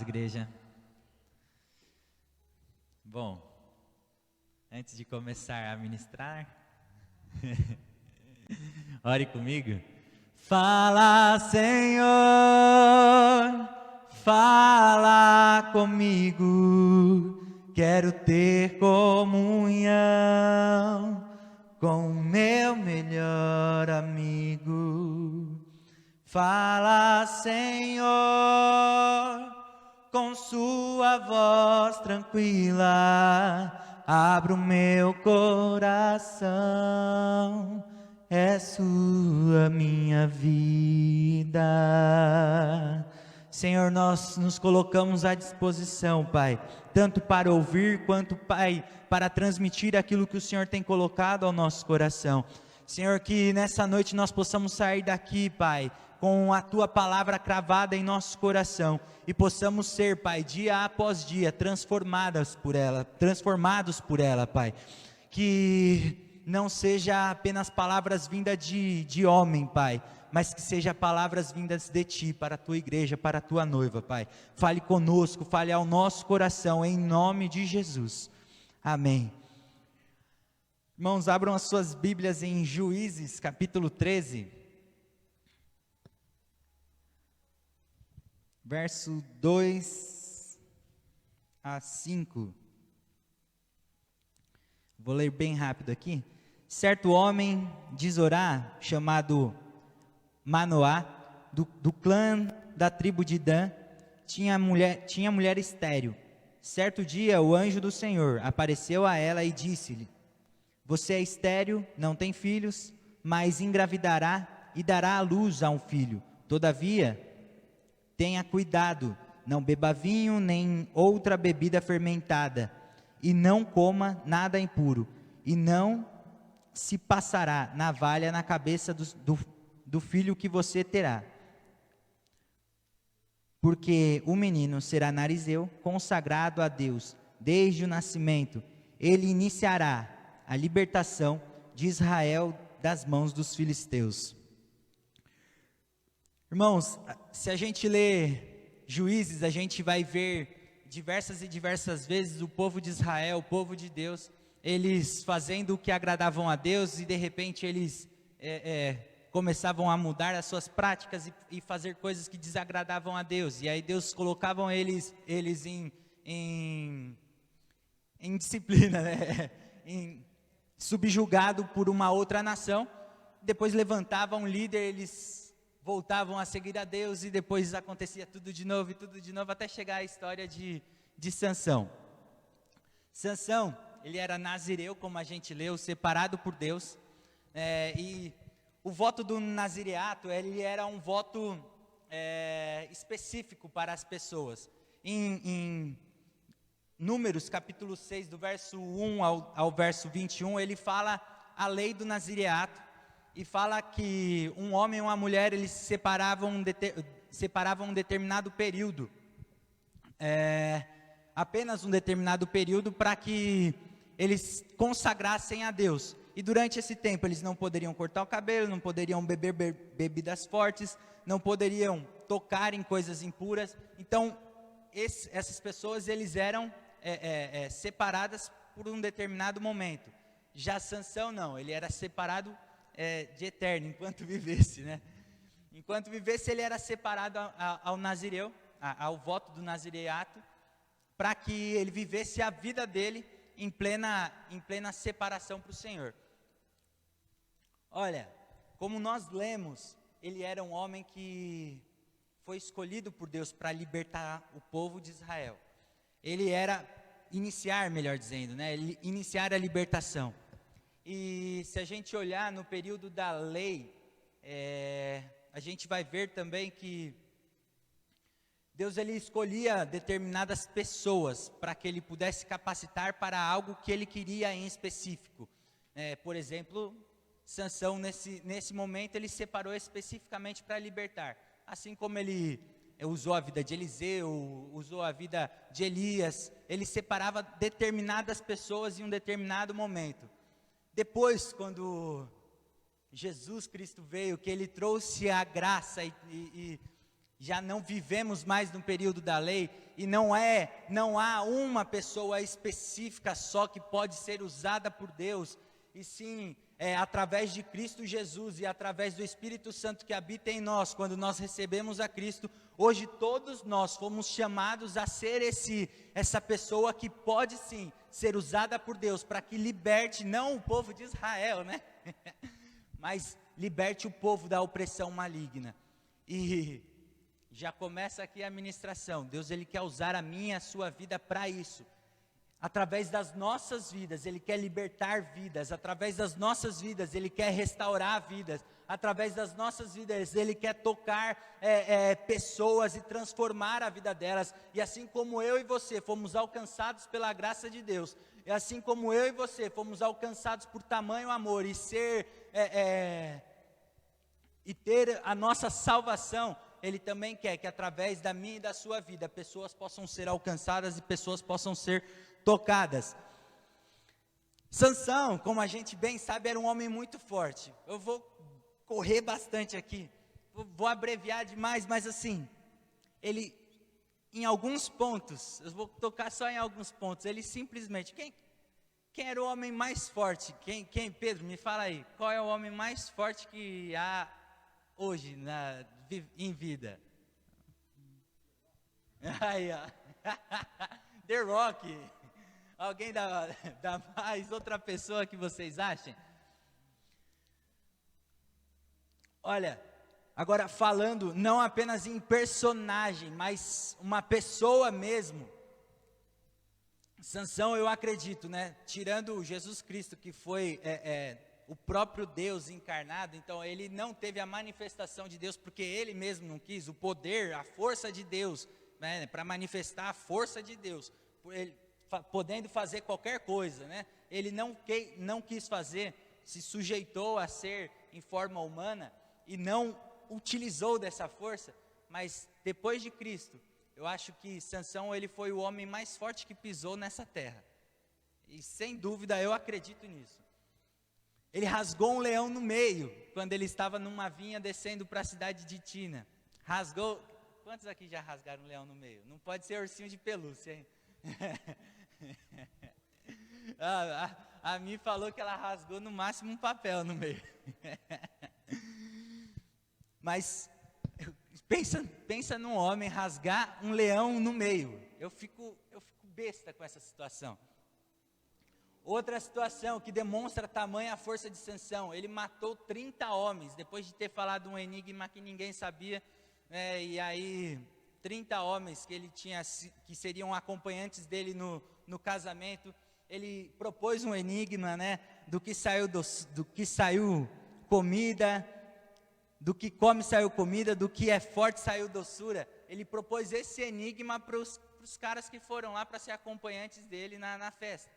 igreja. Bom, antes de começar a ministrar, ore comigo. Fala, Senhor, fala comigo. Quero ter comunhão com o meu melhor amigo. Fala, Senhor, com sua voz tranquila, abra o meu coração, é sua minha vida. Senhor, nós nos colocamos à disposição, Pai, tanto para ouvir quanto, Pai, para transmitir aquilo que o Senhor tem colocado ao nosso coração. Senhor, que nessa noite nós possamos sair daqui, Pai, com a Tua palavra cravada em nosso coração e possamos ser, Pai, dia após dia, transformados por ela, Pai. Que não seja apenas palavras vindas de homem, Pai, mas que seja palavras vindas de Ti, para a Tua igreja, para a Tua noiva, Pai. Fale conosco, fale ao nosso coração, em nome de Jesus. Amém. Irmãos, abram as suas Bíblias em Juízes, capítulo 13. Verso 2 a 5. Vou ler bem rápido aqui. Certo homem de Zorá, chamado Manoá, do clã da tribo de Dan, tinha mulher estéril. Certo dia, o anjo do Senhor apareceu a ela e disse-lhe: você é estéril, não tem filhos, mas engravidará e dará à luz a um filho. Todavia, tenha cuidado, não beba vinho nem outra bebida fermentada, e não coma nada impuro, e não se passará navalha na cabeça do filho que você terá. Porque o menino será narizeu, consagrado a Deus desde o nascimento. Ele iniciará a libertação de Israel das mãos dos filisteus. Irmãos, se a gente lê Juízes, a gente vai ver diversas e diversas vezes o povo de Israel, o povo de Deus, eles fazendo o que agradavam a Deus e de repente eles começavam a mudar as suas práticas e fazer coisas que desagradavam a Deus. E aí Deus colocavam eles em disciplina, né? Subjugado por uma outra nação. Depois levantava um líder, eles voltavam a seguir a Deus e depois acontecia tudo de novo, até chegar a história de Sansão. Sansão, ele era nazireu, como a gente leu, separado por Deus, e o voto do nazireato, ele era um voto específico para as pessoas. Em Números, capítulo 6, do verso 1 ao verso 21, ele fala a lei do nazireato, e fala que um homem e uma mulher, eles separavam um determinado período, apenas um determinado período, para que eles consagrassem a Deus. E durante esse tempo eles não poderiam cortar o cabelo, não poderiam beber bebidas fortes, não poderiam tocar em coisas impuras. Então essas pessoas, eles eram separadas por um determinado momento. Já Sansão não, ele era separado de eterno, enquanto vivesse, né? Enquanto vivesse, ele era separado ao nazireu, ao voto do nazireato, para que ele vivesse a vida dele em plena separação para o Senhor. Olha, como nós lemos, ele era um homem que foi escolhido por Deus para libertar o povo de Israel. Ele era iniciar a libertação. E se a gente olhar no período da lei, a gente vai ver também que Deus, ele escolhia determinadas pessoas para que ele pudesse capacitar para algo que ele queria em específico. Por exemplo, Sansão, nesse momento, ele separou especificamente para libertar. Assim como ele usou a vida de Eliseu, usou a vida de Elias, ele separava determinadas pessoas em um determinado momento. Depois, quando Jesus Cristo veio, que ele trouxe a graça e Já não vivemos mais no período da lei e não há uma pessoa específica só que pode ser usada por Deus, e sim, através de Cristo Jesus e através do Espírito Santo que habita em nós, quando nós recebemos a Cristo, hoje todos nós fomos chamados a ser essa pessoa que pode sim ser usada por Deus para que liberte, não o povo de Israel, né? Mas liberte o povo da opressão maligna. E já começa aqui a ministração. Deus, Ele quer usar a minha e a sua vida para isso. Através das nossas vidas, Ele quer libertar vidas. Através das nossas vidas, Ele quer restaurar vidas. Através das nossas vidas, Ele quer tocar pessoas e transformar a vida delas. E assim como eu e você fomos alcançados pela graça de Deus, e assim como eu e você fomos alcançados por tamanho amor e e ter a nossa salvação, Ele também quer que através da minha e da sua vida, pessoas possam ser alcançadas e pessoas possam ser tocadas. Sansão, como a gente bem sabe, era um homem muito forte. Eu vou correr bastante aqui, vou abreviar demais, mas assim, ele, em alguns pontos, eu vou tocar só em alguns pontos, ele simplesmente, quem era o homem mais forte? Quem, Pedro, me fala aí, qual é o homem mais forte que há hoje em vida? Aí, ó. The Rock. Alguém dá mais outra pessoa que vocês achem? Olha, agora falando não apenas em personagem, mas uma pessoa mesmo. Sansão, eu acredito, né? Tirando Jesus Cristo, que foi o próprio Deus encarnado, então ele não teve a manifestação de Deus, porque ele mesmo não quis, o poder, a força de Deus, né? Para manifestar a força de Deus, ele, podendo fazer qualquer coisa, né? Ele não quis fazer, se sujeitou a ser em forma humana, e não utilizou dessa força, mas depois de Cristo, eu acho que Sansão, ele foi o homem mais forte que pisou nessa terra, e sem dúvida eu acredito nisso. Ele rasgou um leão no meio, quando ele estava numa vinha descendo para a cidade de Tina, rasgou, quantos aqui já rasgaram um leão no meio? Não pode ser ursinho de pelúcia, hein? A Mi falou que ela rasgou no máximo um papel no meio. Mas pensa num homem rasgar um leão no meio. Eu fico besta com essa situação. Outra situação que demonstra tamanha força de Sansão, ele matou 30 homens, depois de ter falado um enigma que ninguém sabia, né, e aí 30 homens que ele tinha, que seriam acompanhantes dele no casamento, ele propôs um enigma, né, do que saiu comida, do que come saiu comida, do que é forte saiu doçura. Ele propôs esse enigma para os caras que foram lá para ser acompanhantes dele na festa.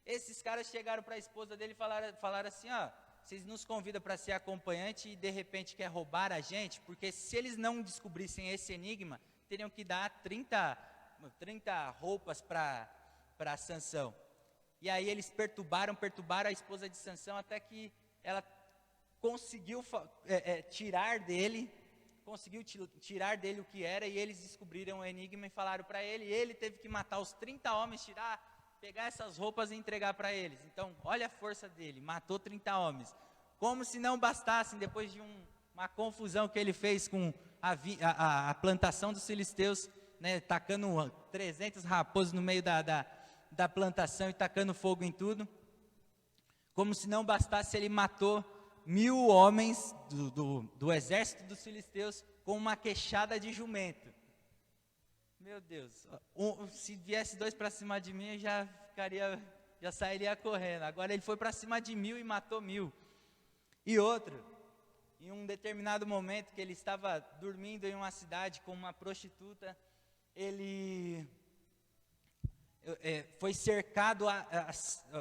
Esses caras chegaram para a esposa dele e falaram assim, ó, vocês nos convidam para ser acompanhante e de repente quer roubar a gente, porque se eles não descobrissem esse enigma, teriam que dar 30 roupas para Sansão. E aí eles perturbaram a esposa de Sansão, até que ela conseguiu tirar dele o que era, e eles descobriram o enigma e falaram para ele, e ele teve que matar os 30 homens, pegar essas roupas e entregar para eles. Então, olha a força dele, matou 30 homens. Como se não bastassem, depois de uma confusão que ele fez com a plantação dos filisteus, né, tacando 300 raposos no meio da plantação e tacando fogo em tudo. Como se não bastasse, ele matou 1000 homens do exército dos filisteus com uma queixada de jumento. Meu Deus, se viesse 2 para cima de mim, eu já sairia correndo. Agora ele foi para cima de 1000 e matou 1000. E outro, em um determinado momento que ele estava dormindo em uma cidade com uma prostituta, ele foi cercado,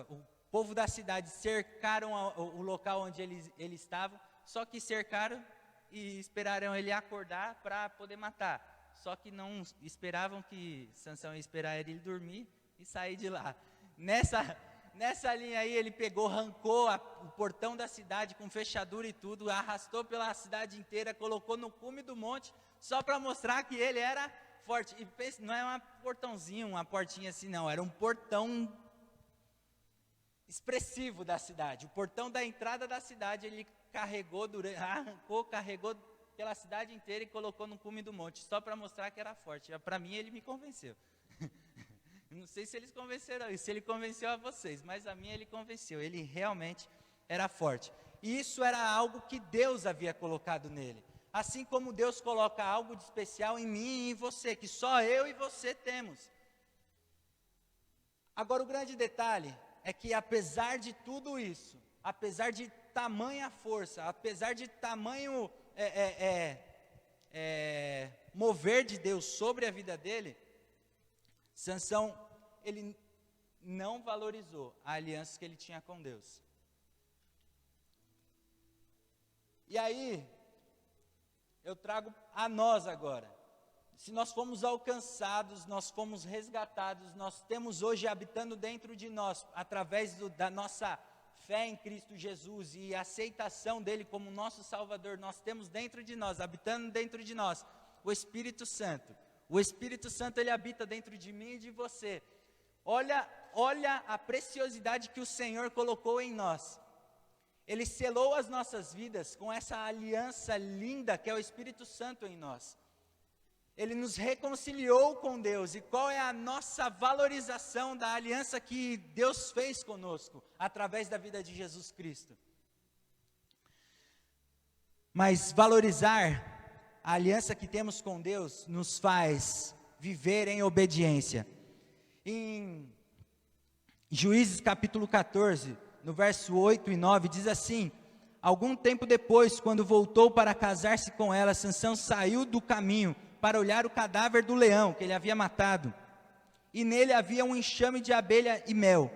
o povo da cidade cercaram o local onde ele estava, só que cercaram e esperaram ele acordar para poder matar. Só que não esperavam que Sansão ia esperar ele dormir e sair de lá. Nessa linha aí, ele pegou, arrancou o portão da cidade com fechadura e tudo, arrastou pela cidade inteira, colocou no cume do monte, só para mostrar que ele era forte. E pense, não é um portãozinho, uma portinha assim, não, era um portão expressivo da cidade. O portão da entrada da cidade, ele arrancou, carregou pela cidade inteira e colocou no cume do monte, só para mostrar que era forte. Para mim, ele me convenceu. Não sei se eles convenceram, se ele convenceu a vocês, mas a mim ele convenceu, ele realmente era forte. E isso era algo que Deus havia colocado nele. Assim como Deus coloca algo de especial em mim e em você, que só eu e você temos. Agora o grande detalhe é que apesar de tudo isso, apesar de tamanha força, apesar de tamanho mover de Deus sobre a vida dele, Sansão, ele não valorizou a aliança que ele tinha com Deus. E aí, eu trago a nós agora. Se nós fomos alcançados, nós fomos resgatados, nós temos hoje habitando dentro de nós, através da nossa fé em Cristo Jesus e aceitação dele como nosso Salvador, nós temos dentro de nós, habitando dentro de nós, o Espírito Santo. O Espírito Santo, ele habita dentro de mim e de você. Olha a preciosidade que o Senhor colocou em nós. Ele selou as nossas vidas com essa aliança linda que é o Espírito Santo em nós. Ele nos reconciliou com Deus. E qual é a nossa valorização da aliança que Deus fez conosco, através da vida de Jesus Cristo? Mas valorizar a aliança que temos com Deus nos faz viver em obediência. Em Juízes capítulo 14, no verso 8 e 9, diz assim: algum tempo depois, quando voltou para casar-se com ela, Sansão saiu do caminho para olhar o cadáver do leão que ele havia matado. E nele havia um enxame de abelha e mel.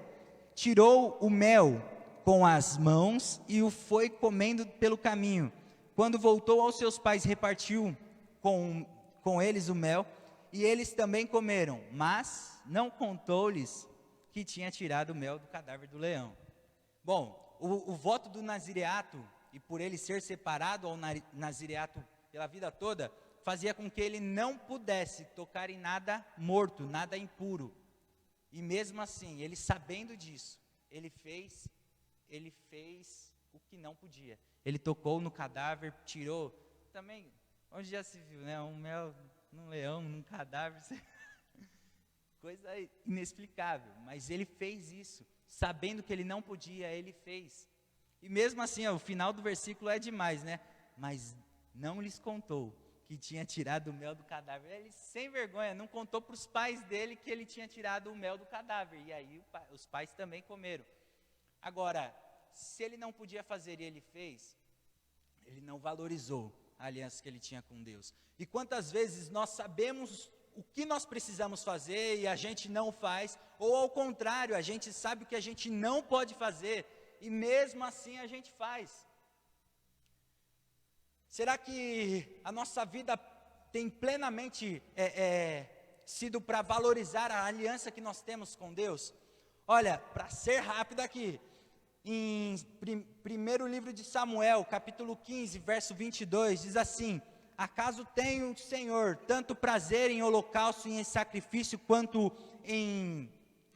Tirou o mel com as mãos e o foi comendo pelo caminho. Quando voltou aos seus pais, repartiu com eles o mel, e eles também comeram, mas não contou-lhes que tinha tirado o mel do cadáver do leão. Bom, o voto do nazireato, e por ele ser separado ao nazireato pela vida toda, fazia com que ele não pudesse tocar em nada morto, nada impuro. E mesmo assim, ele sabendo disso, ele fez o que não podia. Ele tocou no cadáver, tirou. Também, onde já se viu, né? Um mel num leão, num cadáver. Coisa inexplicável. Mas ele fez isso. Sabendo que ele não podia, ele fez. E mesmo assim, o final do versículo é demais, né? Mas não lhes contou que tinha tirado o mel do cadáver. Ele, sem vergonha, não contou para os pais dele que ele tinha tirado o mel do cadáver. E aí os pais também comeram. Agora, se ele não podia fazer e ele fez, ele não valorizou a aliança que ele tinha com Deus. E quantas vezes nós sabemos o que nós precisamos fazer e a gente não faz, ou ao contrário, a gente sabe o que a gente não pode fazer e mesmo assim a gente faz. Será que a nossa vida tem plenamente sido para valorizar a aliança que nós temos com Deus? Olha, para ser rápido aqui, em primeiro livro de Samuel, capítulo 15, verso 22, diz assim: acaso tem o Senhor tanto prazer em holocausto e em sacrifício, quanto em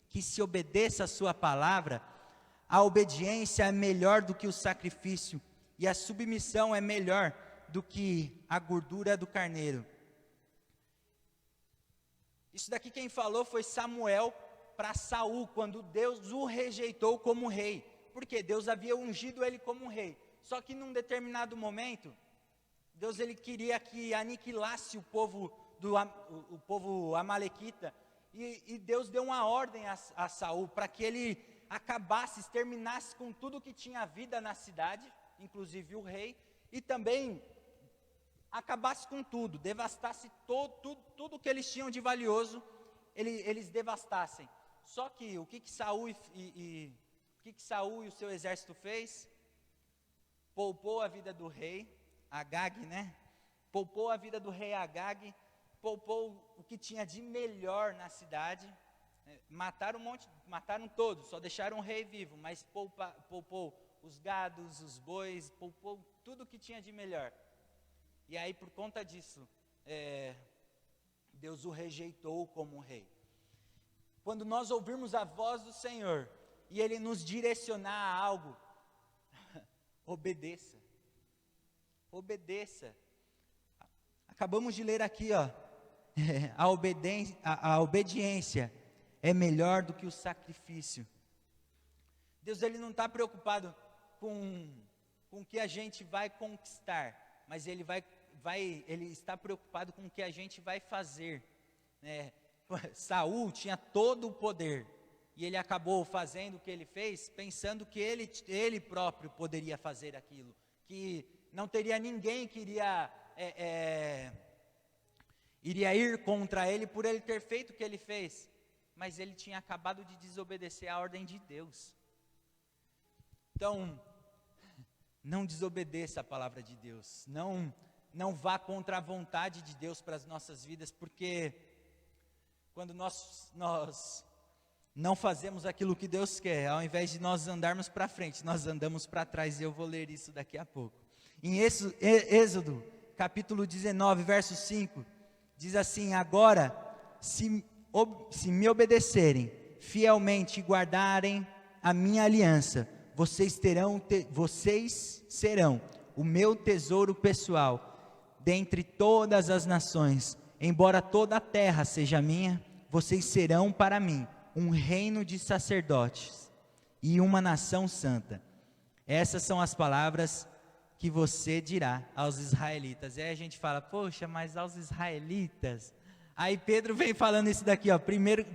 que se obedeça a sua palavra? A obediência é melhor do que o sacrifício, e a submissão é melhor do que a gordura do carneiro. Isso daqui quem falou foi Samuel para Saul, quando Deus o rejeitou como rei, porque Deus havia ungido ele como rei. Só que num determinado momento, Deus ele queria que aniquilasse o povo amalequita, e Deus deu uma ordem a Saul para que ele acabasse, exterminasse com tudo que tinha vida na cidade, inclusive o rei, e também acabasse com tudo, devastasse tudo que eles tinham de valioso, eles devastassem. Só que o que Saul e o seu exército fez? Poupou a vida do rei Agag, né? Poupou a vida do rei Agag, poupou o que tinha de melhor na cidade, Mataram todos, só deixaram o rei vivo, mas poupou os gados, os bois, poupou tudo que tinha de melhor. E aí, por conta disso, Deus o rejeitou como rei. Quando nós ouvirmos a voz do Senhor, e Ele nos direcionar a algo, obedeça. Obedeça. Acabamos de ler aqui, a obediência é melhor do que o sacrifício. Deus, Ele não está preocupado com o que a gente vai conquistar, mas Ele está preocupado com o que a gente vai fazer. Saul tinha todo o poder, e ele acabou fazendo o que ele fez, pensando que ele próprio poderia fazer aquilo, que não teria ninguém que iria ir contra ele por ele ter feito o que ele fez, mas ele tinha acabado de desobedecer a ordem de Deus. Então, não desobedeça a palavra de Deus, não vá contra a vontade de Deus para as nossas vidas, porque quando nós não fazemos aquilo que Deus quer, ao invés de nós andarmos para frente, nós andamos para trás, e eu vou ler isso daqui a pouco. Em Êxodo, capítulo 19, verso 5, diz assim: agora, se me obedecerem fielmente e guardarem a minha aliança, vocês serão o meu tesouro pessoal, dentre todas as nações. Embora toda a terra seja minha, vocês serão para mim um reino de sacerdotes e uma nação santa. Essas são as palavras que você dirá aos israelitas. E aí a gente fala, poxa, mas aos israelitas? Aí Pedro vem falando isso daqui,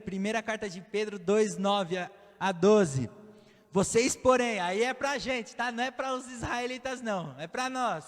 primeira carta de Pedro 2, 9 a 12. Vocês, porém, aí é para a gente, tá? Não é para os israelitas não, é para nós,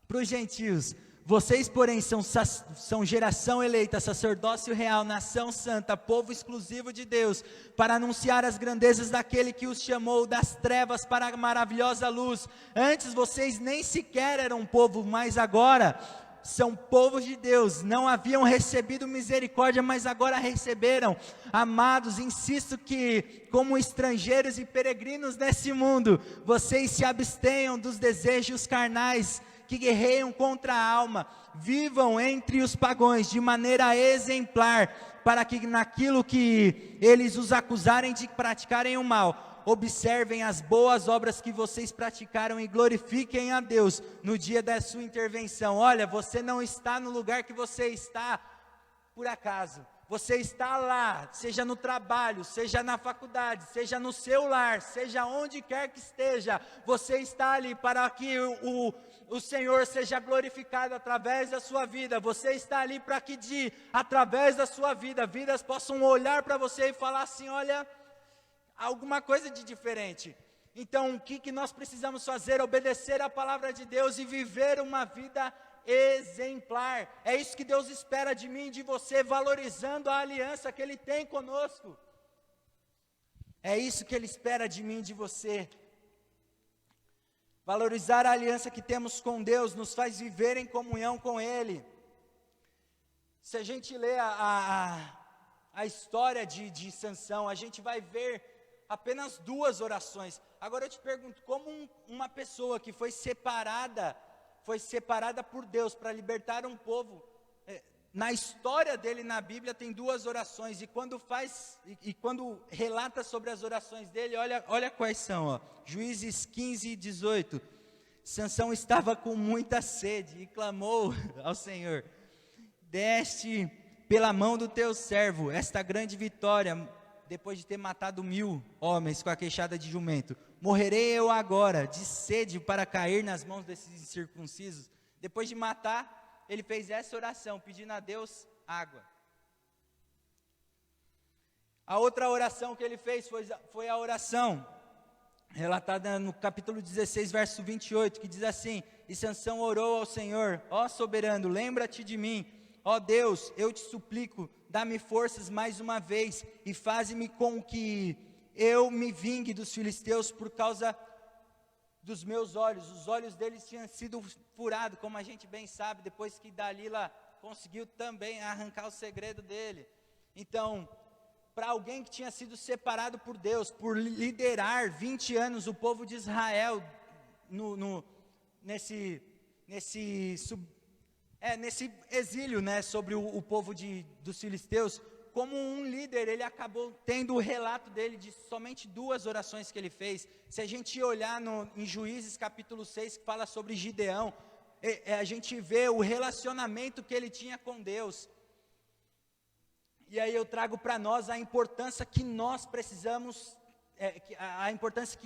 para os gentios. Vocês, porém, são geração eleita, sacerdócio real, nação santa, povo exclusivo de Deus, para anunciar as grandezas daquele que os chamou das trevas para a maravilhosa luz. Antes vocês nem sequer eram povo, mas agora são povos de Deus. Não haviam recebido misericórdia, mas agora receberam. Amados, insisto que, como estrangeiros e peregrinos nesse mundo, vocês se abstenham dos desejos carnais que guerreiam contra a alma. Vivam entre os pagãos de maneira exemplar, para que naquilo que eles os acusarem de praticarem o mal, observem as boas obras que vocês praticaram e glorifiquem a Deus no dia da sua intervenção. Olha, você não está no lugar que você está por acaso. Você está lá, seja no trabalho, seja na faculdade, seja no seu lar, seja onde quer que esteja, você está ali para que o Senhor seja glorificado através da sua vida. Você está ali para que através da sua vida, vidas possam olhar para você e falar assim, olha, alguma coisa de diferente. Então, o que nós precisamos fazer? Obedecer a palavra de Deus e viver uma vida exemplar. É isso que Deus espera de mim e de você, valorizando a aliança que Ele tem conosco. É isso que Ele espera de mim e de você. Valorizar a aliança que temos com Deus nos faz viver em comunhão com Ele. Se a gente lê a história de Sansão, a gente vai ver apenas 2 orações. Agora eu te pergunto, como uma pessoa que foi separada por Deus para libertar um povo, na história dele na Bíblia tem 2 orações, e quando relata sobre as orações dele, olha quais são, Juízes 15 e 18, Sansão estava com muita sede e clamou ao Senhor, deste pela mão do teu servo esta grande vitória, depois de ter matado 1000 homens com a queixada de jumento. Morrerei eu agora de sede para cair nas mãos desses incircuncisos? Depois de matar, ele fez essa oração, pedindo a Deus água. A outra oração que ele fez foi a oração relatada no capítulo 16, verso 28, que diz assim: e Sansão orou ao Senhor, ó soberano, lembra-te de mim, ó Deus, eu te suplico, dá-me forças mais uma vez, e faze-me com que eu me vingue dos filisteus por causa dos meus olhos. Os olhos deles tinham sido furados, como a gente bem sabe, depois que Dalila conseguiu também arrancar o segredo dele. Então, para alguém que tinha sido separado por Deus, por liderar 20 anos o povo de Israel nesse exílio, né, sobre o povo dos filisteus. Como um líder, ele acabou tendo o relato dele de somente 2 orações que ele fez. Se a gente olhar em Juízes capítulo 6, que fala sobre Gideão, a gente vê o relacionamento que ele tinha com Deus. E aí eu trago para nós a importância que nós precisamos, a importância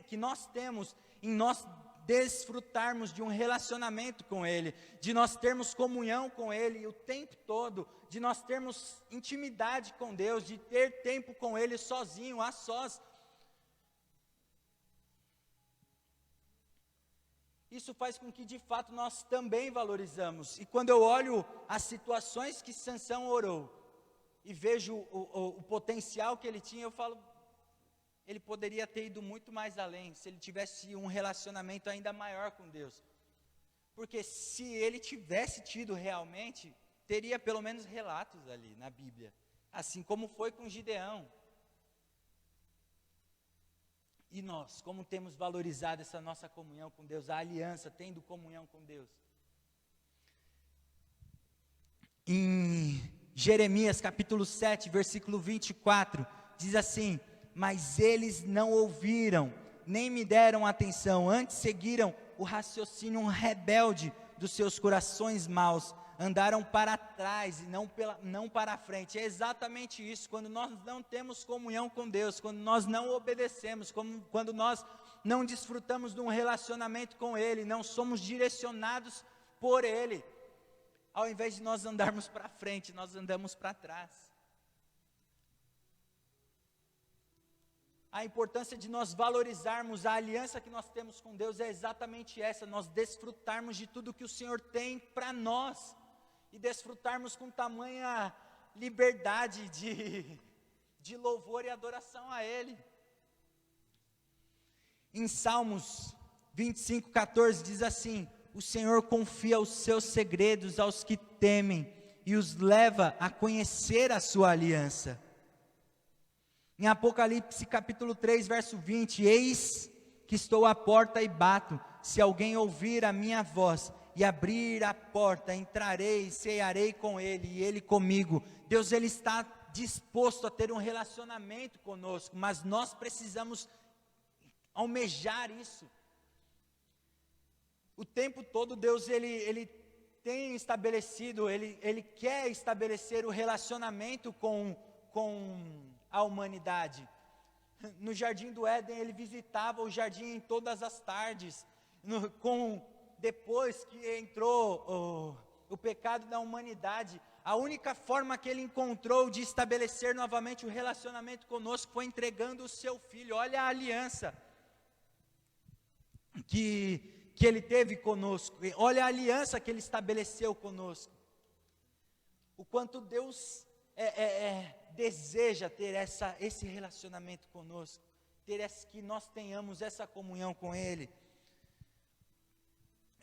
que nós temos em nós desfrutarmos de um relacionamento com Ele, de nós termos comunhão com Ele o tempo todo, de nós termos intimidade com Deus, de ter tempo com Ele sozinho, a sós. Isso faz com que de fato nós também valorizamos. E quando eu olho as situações que Sansão orou, e vejo o potencial que ele tinha, eu falo, ele poderia ter ido muito mais além, se ele tivesse um relacionamento ainda maior com Deus. Porque se ele tivesse tido realmente, teria pelo menos relatos ali na Bíblia, assim como foi com Gideão. E nós, como temos valorizado essa nossa comunhão com Deus, a aliança, tendo comunhão com Deus? Em Jeremias capítulo 7, versículo 24, diz assim: mas eles não ouviram, nem me deram atenção, antes seguiram o raciocínio rebelde dos seus corações maus, andaram para trás e não para a frente. É exatamente isso, quando nós não temos comunhão com Deus, quando nós não obedecemos, quando nós não desfrutamos de um relacionamento com Ele, não somos direcionados por Ele, ao invés de nós andarmos para frente, nós andamos para trás. A importância de nós valorizarmos a aliança que nós temos com Deus é exatamente essa, nós desfrutarmos de tudo que o Senhor tem para nós, e desfrutarmos com tamanha liberdade de louvor e adoração a Ele. Em Salmos 25:14 diz assim: o Senhor confia os seus segredos aos que temem, e os leva a conhecer a sua aliança. Em Apocalipse capítulo 3, verso 20, eis que estou à porta e bato, se alguém ouvir a minha voz e abrir a porta, entrarei e cearei com ele e ele comigo. Deus, ele está disposto a ter um relacionamento conosco, mas nós precisamos almejar isso. O tempo todo Deus, ele tem estabelecido, ele quer estabelecer o relacionamento com a humanidade. No Jardim do Éden, ele visitava o jardim todas as tardes. Depois que entrou o pecado da humanidade, a única forma que ele encontrou de estabelecer novamente o relacionamento conosco foi entregando o seu filho. Olha a aliança que ele teve conosco, olha a aliança que ele estabeleceu conosco. O quanto Deus deseja ter esse relacionamento conosco, que nós tenhamos essa comunhão com Ele.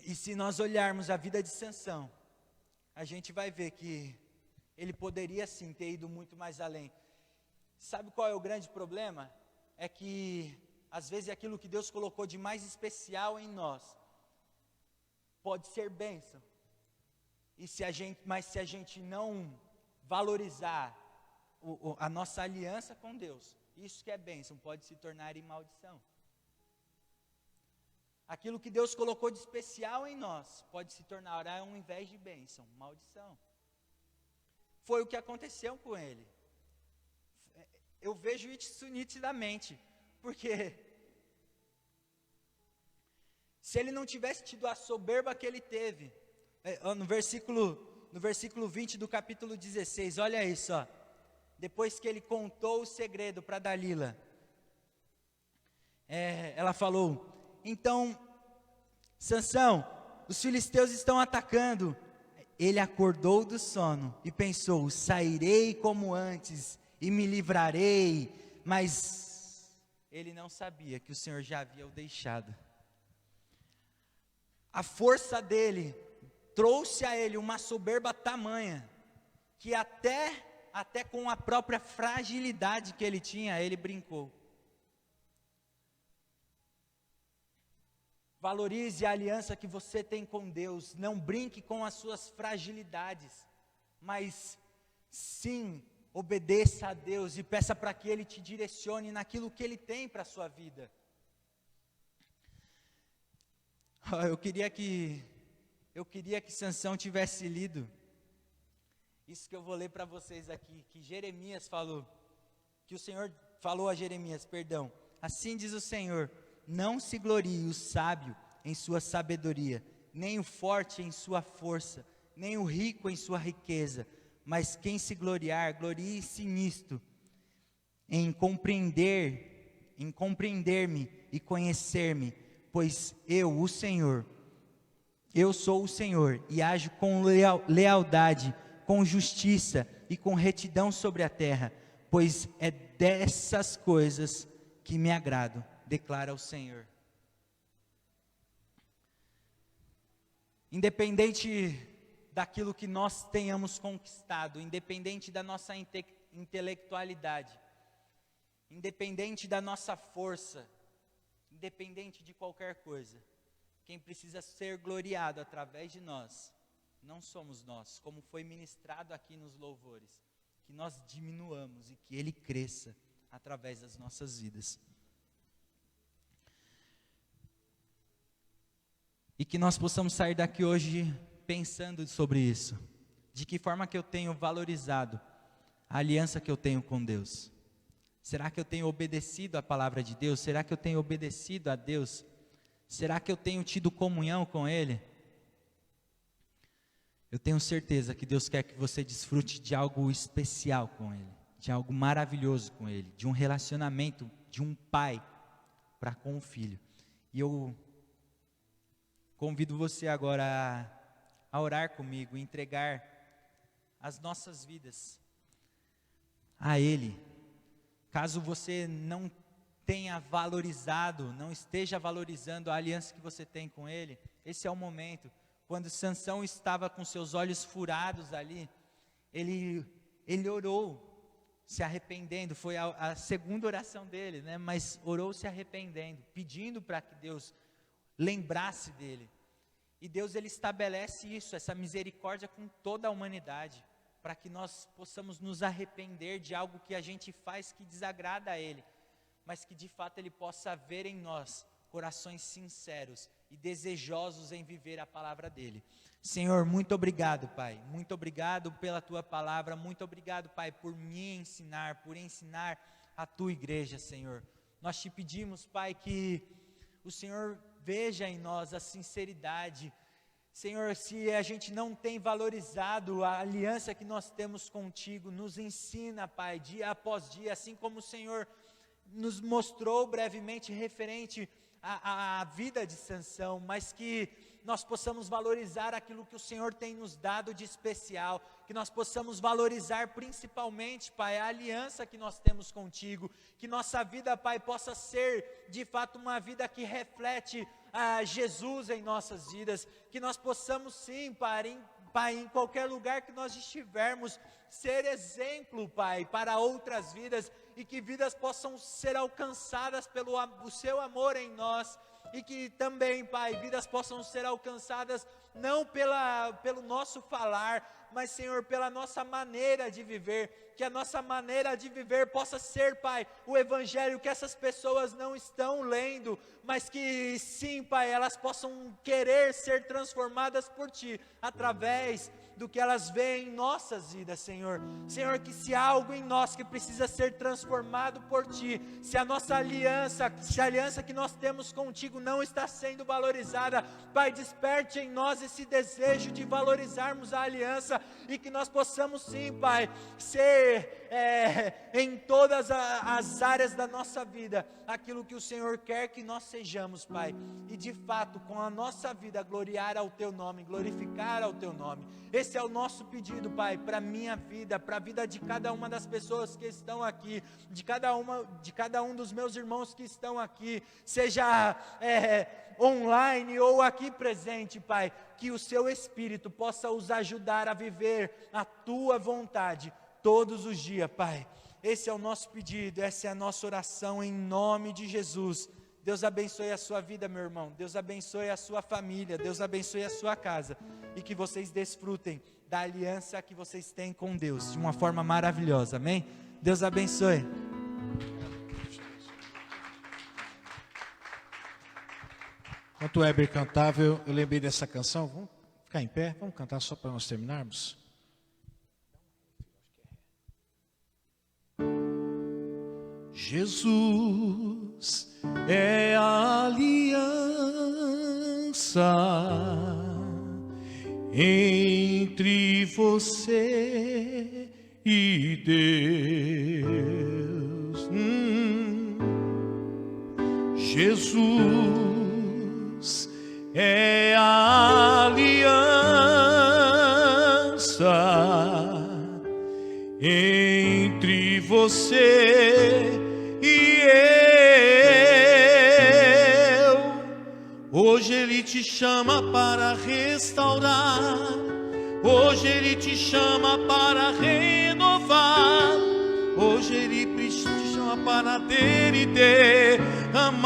E se nós olharmos a vida de Sansão, a gente vai ver que ele poderia sim ter ido muito mais além. Sabe qual é o grande problema? É que às vezes aquilo que Deus colocou de mais especial em nós pode ser bênção. Mas se a gente não valorizar a nossa aliança com Deus, isso que é bênção pode se tornar em maldição. Aquilo que Deus colocou de especial em nós pode se tornar, ao invés de bênção, maldição. Foi o que aconteceu com ele. Eu vejo isso nitidamente, porque se ele não tivesse tido a soberba que ele teve, no versículo 20 do capítulo 16, olha isso, ó. Depois que ele contou o segredo para Dalila, ela falou: então, Sansão, os filisteus estão atacando. Ele acordou do sono e pensou: sairei como antes e me livrarei. Mas ele não sabia que o Senhor já havia o deixado. A força dele trouxe a ele uma soberba tamanha, que até até com a própria fragilidade que ele tinha, ele brincou. Valorize a aliança que você tem com Deus, não brinque com as suas fragilidades, mas sim, obedeça a Deus e peça para que Ele te direcione naquilo que Ele tem para a sua vida. Eu queria que Sansão tivesse lido isso que eu vou ler para vocês aqui, que Jeremias falou, que o Senhor falou a Jeremias, perdão. Assim diz o Senhor: não se glorie o sábio em sua sabedoria, nem o forte em sua força, nem o rico em sua riqueza, mas quem se gloriar, glorie-se nisto, em compreender-me e conhecer-me, pois eu, o Senhor, eu sou o Senhor, e ajo com lealdade, com justiça e com retidão sobre a terra, pois é dessas coisas que me agrado, declara o Senhor. Independente daquilo que nós tenhamos conquistado, independente da nossa intelectualidade, independente da nossa força, independente de qualquer coisa, quem precisa ser gloriado através de nós, não somos nós, como foi ministrado aqui nos louvores, que nós diminuamos e que Ele cresça através das nossas vidas. E que nós possamos sair daqui hoje pensando sobre isso. De que forma que eu tenho valorizado a aliança que eu tenho com Deus? Será que eu tenho obedecido a palavra de Deus? Será que eu tenho obedecido a Deus? Será que eu tenho tido comunhão com Ele? Eu tenho certeza que Deus quer que você desfrute de algo especial com Ele, de algo maravilhoso com Ele, de um relacionamento de um pai para com o filho. E eu convido você agora a orar comigo, entregar as nossas vidas a Ele. Caso você não tenha valorizado, não esteja valorizando a aliança que você tem com Ele, esse é o momento. Quando Sansão estava com seus olhos furados ali, ele orou, se arrependendo, foi a segunda oração dele, né? Mas orou se arrependendo, pedindo para que Deus lembrasse dele. E Deus, Ele estabelece isso, essa misericórdia com toda a humanidade, para que nós possamos nos arrepender de algo que a gente faz que desagrada a Ele, mas que de fato Ele possa ver em nós corações sinceros e desejosos em viver a palavra dEle. Senhor, muito obrigado, Pai, muito obrigado pela Tua palavra, muito obrigado, Pai, por me ensinar, por ensinar a Tua igreja, Senhor. Nós Te pedimos, Pai, que o Senhor veja em nós a sinceridade. Senhor, se a gente não tem valorizado a aliança que nós temos contigo, nos ensina, Pai, dia após dia, assim como o Senhor nos mostrou brevemente referente à vida de Sansão, mas que nós possamos valorizar aquilo que o Senhor tem nos dado de especial, que nós possamos valorizar principalmente, Pai, a aliança que nós temos contigo, que nossa vida, Pai, possa ser de fato uma vida que reflete a Jesus em nossas vidas, que nós possamos sim, Pai, em qualquer lugar que nós estivermos, ser exemplo, Pai, para outras vidas, e que vidas possam ser alcançadas pelo o Seu amor em nós, e que também, Pai, vidas possam ser alcançadas não pelo nosso falar, mas, Senhor, pela nossa maneira de viver, que a nossa maneira de viver possa ser, Pai, o Evangelho que essas pessoas não estão lendo, mas que sim, Pai, elas possam querer ser transformadas por Ti, através do que elas veem em nossas vidas, Senhor. Senhor, que se há algo em nós que precisa ser transformado por Ti, se a nossa aliança, se a aliança que nós temos contigo não está sendo valorizada, Pai, desperte em nós esse desejo de valorizarmos a aliança, e que nós possamos sim, Pai, ser em todas as áreas da nossa vida, aquilo que o Senhor quer que nós sejamos, Pai, e de fato, com a nossa vida, gloriar ao Teu nome, glorificar ao Teu nome. Esse é o nosso pedido, Pai, para a minha vida, para a vida de cada uma das pessoas que estão aqui, de cada um dos meus irmãos que estão aqui, seja online ou aqui presente, Pai, que o Seu Espírito possa os ajudar a viver a Tua vontade, todos os dias, Pai. Esse é o nosso pedido, essa é a nossa oração em nome de Jesus. Deus abençoe a sua vida, meu irmão. Deus abençoe a sua família. Deus abençoe a sua casa. E que vocês desfrutem da aliança que vocês têm com Deus de uma forma maravilhosa, amém? Deus abençoe. Enquanto o Heber cantava, eu lembrei dessa canção. Vamos ficar em pé? Vamos cantar só para nós terminarmos? Jesus é a aliança entre você e Deus. Jesus é a aliança entre você e eu. Hoje Ele te chama para restaurar, hoje Ele te chama para renovar, hoje Ele te chama para ter e derramar.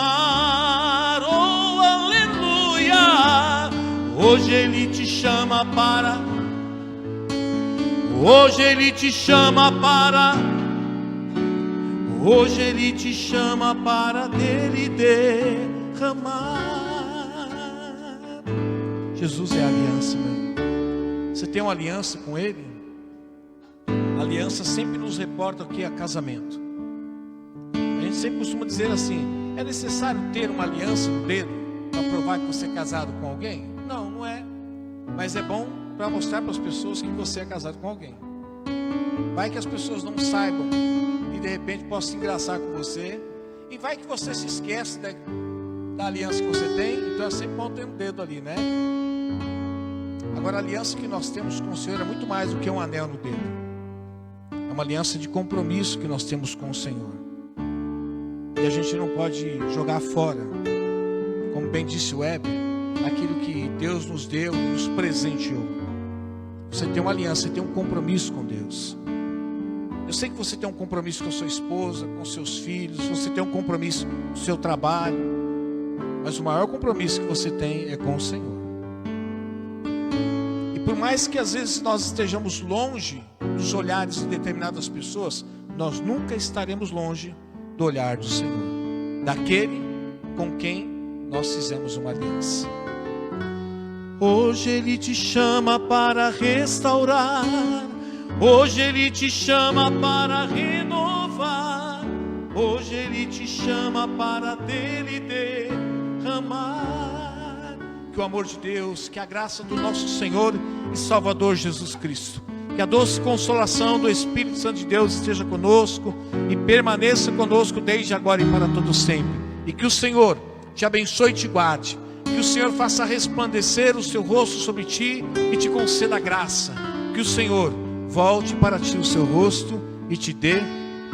Oh, aleluia! Hoje Ele te chama para, hoje Ele te chama para, hoje Ele te chama para dele derramar. Jesus é a aliança, meu irmão. Você tem uma aliança com Ele? A aliança sempre nos reporta o que é casamento. A gente sempre costuma dizer assim: é necessário ter uma aliança no dedo para provar que você é casado com alguém? Não, não é. Mas é bom para mostrar para as pessoas que você é casado com alguém. Vai que as pessoas não saibam e de repente possa se engraçar com você, e vai que você se esquece da aliança que você tem. Então é sempre bom ter um dedo ali, né? Agora, a aliança que nós temos com o Senhor é muito mais do que um anel no dedo. É uma aliança de compromisso que nós temos com o Senhor, e a gente não pode jogar fora, como bem disse o Heber, aquilo que Deus nos deu, nos presenteou. Você tem uma aliança, você tem um compromisso com Deus. Eu sei que você tem um compromisso com a sua esposa, com seus filhos, você tem um compromisso com o seu trabalho, mas o maior compromisso que você tem é com o Senhor. E por mais que às vezes nós estejamos longe dos olhares de determinadas pessoas, nós nunca estaremos longe do olhar do Senhor, daquele com quem nós fizemos uma aliança. Hoje Ele te chama para restaurar, hoje Ele te chama para renovar, hoje Ele te chama para dele derramar. Que o amor de Deus, que a graça do nosso Senhor e Salvador Jesus Cristo, que a doce consolação do Espírito Santo de Deus esteja conosco e permaneça conosco desde agora e para todo sempre. E que o Senhor te abençoe e te guarde, que o Senhor faça resplandecer o seu rosto sobre ti e te conceda graça, que o Senhor volte para ti o seu rosto e te dê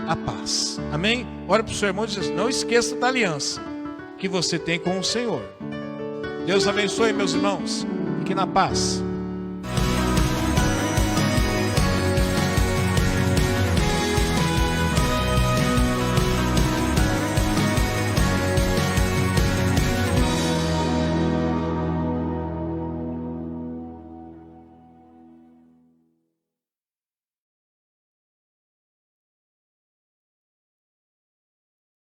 a paz. Amém? Ora para o seu irmão e diz: não esqueça da aliança que você tem com o Senhor. Deus abençoe, meus irmãos. Fique na paz.